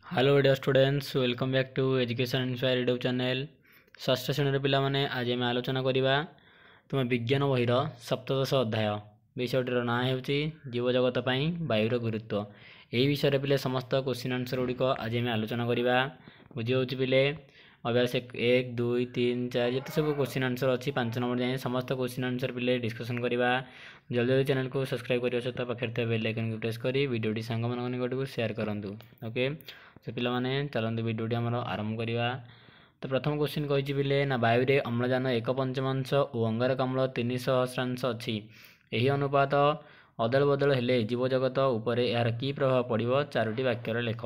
Hello dear students, welcome back to Education Inspire YouTube channel. षष्ठ श्रेणी पिला माने आज आम आलोचना करवा तुम विज्ञान बहिर सप्तदश अध्याय विषयटीर ना हो जीवजगत वायुर गुरुत्व। यही विषय पिले समस्त क्वेश्चन आंसर गुड़िक आज आम आलोचना करवा। बुझे पिले अभ्यास 1 2 3 4 जिते सब क्वेश्चन आंसर अच्छी 5 नंबर जाए समस्त क्वेश्चन आंसर पिले डिस्कसन करवा। जल्दी जल्दी चैनल को सब्सक्राइब करने सहित पाखे बेल आइकन को प्रेस कर वीडियो सांग मान निकट को शेयर करूँ। ओके, तो पे चलते भिडियो आम आरंभ करवा। तो प्रथम क्वेश्चन कही पिले ना वायु रे अम्लजान 1/5 और अंगारकाम्ल 300% अच्छी। यही अनुपात अदल बदल हेले जीवजगत उपर यार की प्रभाव पड़ो चारोटी वाक्यर लेख।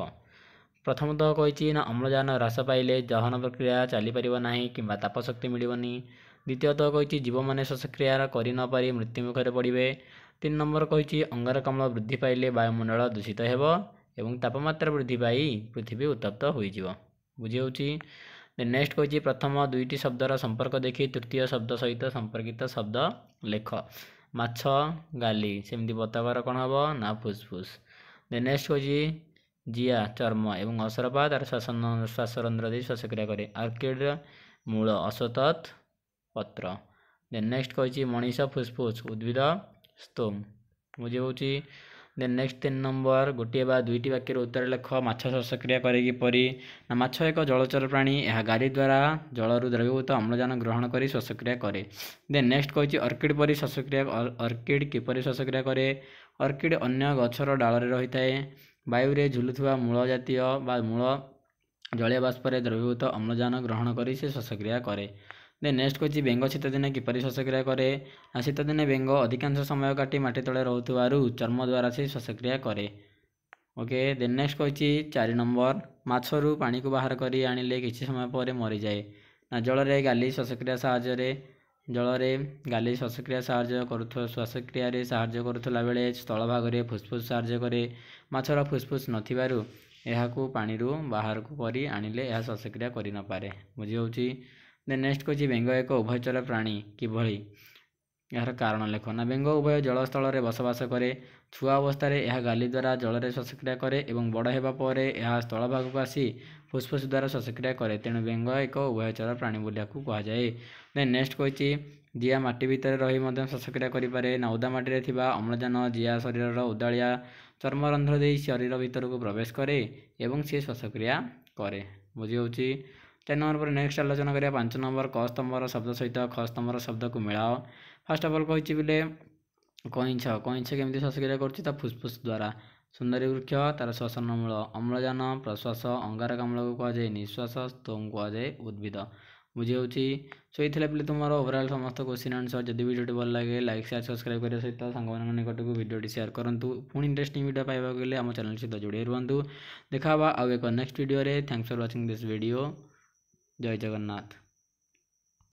प्रथमतः कही ना अम्लजान ह्रास पाइले दहन प्रक्रिया चली पार ना कि तापशक्ति मिलनी। द्वितीयतः कही जीव मैंने श्वासक्रिया कर नपारी मृत्युमुखर पड़े। 3 नंबर कही अंगारकाम्ल वृद्धि पाइले वायुमंडल दूषित हो एवं तापमात्रा वृद्धि पाई पृथ्वी उत्तप्त हो बुझे। नेक्स्ट कही प्रथम दुईटी शब्दर संपर्क देखी तृतीय शब्द सहित संपर्कित शब्द लेख। माछ गाली सेमती बताबार कौन हम ना फुसफुस। नेक्स्ट कही जिया चर्म एवं असरपा तार श्वासरंध्र दे श्वासक्रिया करे। आर्किड मूल असतत पत्र। नेक्स्ट कही मनीष फुसफुस उद्भिद स्तोम बुझे। देन नेक्स्ट 3 नंबर गोटे बा दुईटी वाक्यर उत्तर लेख। माछ श्वासक्रिया करे किपरि ना माछ एक जलचर प्राणी यह गाली द्वारा जलरू द्रवीभूत अम्लजान ग्रहण कर श्वासक्रिया करे। देन नेक्स्ट कही अर्किड परि श्वासक्रिया अर्किड किपरि श्वासक्रिया करे। अर्किड अन्य गछर डाल रही है। वायु रे झुलुवा मूल जातीय बा मूल जलीय बाष्प द्रवीभूत अम्लजान ग्रहण कर श्वासक्रिया करे। देन नेक्स्ट कही बेंग शीत दिन किपरि श्वासक्रिया करे। शीत दिन बेंग अधिकांश समय काटी माटी तले रोथुवारु चर्म द्वारा से श्वासक्रिया करे। ओके, देन नेक्स्ट कही 4 नंबर माछरू पानी को बाहर करी आनिले किछि समय पर मरी जाए ना जल रे गाली श्वासक्रिया साहाय्य जल रे गाली श्वासक्रिया साहाय्य करुथो श्वासक्रिया रे साहाय्य करुथला बेले स्थल भाग रे फुसफुस साहाय्य करे। माछर फुसफुस नथिबारु एहाकू पानी रू बाहर को करी आनिले यह श्वासक्रिया करि न पारे बुझी। देन नेक्स्ट कही बेंग एक उभयचर प्राणी किभली यार कारण लेख ना बेंग उभय जलस्थल में बसवास करे। छुआ अवस्था यह गाली द्वारा जल में श्वासक्रिया करे और बड़ होगापर यह स्थल भाग को आसी फुसफुस द्वारा श्वासक्रिया करे। तेणु बेंग एक उभयचर प्राणी बोलिया कहुए। देन नेक्स्ट कही जिया माटी भितर रही श्वासक्रिया करें ना ओदा माटी थिबा अम्लजान जिया शरीर उदाड़िया चर्मरंध्र दे शरीर भीतर को प्रवेश करे और सी श्वासक्रिया करे बुझी। 4 नंबर पर नेक्स्ट आलोचना करिया 5 नंबर क स्तंभर शब्द सहित ख स्तंभर शब्द को मिलाओ। फास्ट ऑफ ऑल कही बोले कईछ कईछ केमती श्वासक्रिया कर फुसफुस द्वारा। सुंदरी वृक्ष तार श्वसन मूल अम्लजान प्रश्वास अंगारकाम्ल को कहुए निश्वास स्तोम कहुए उद्भिद बुझे। सो ये पे तुम ओवरऑल समस्त क्वेश्चन आंसर। जब वीडियो भल लगे लाइक शेयर सब्सक्राइब करने सहित सांग निकट को वीडियो शेयर करूँ। पुणी इंटरेस्टिंग वीडियो पाइबा गले आम चैनल सहित जोड़े रुहतु। देखा आउ एक next video. Thanks for watching this video. जय जगन्नाथ।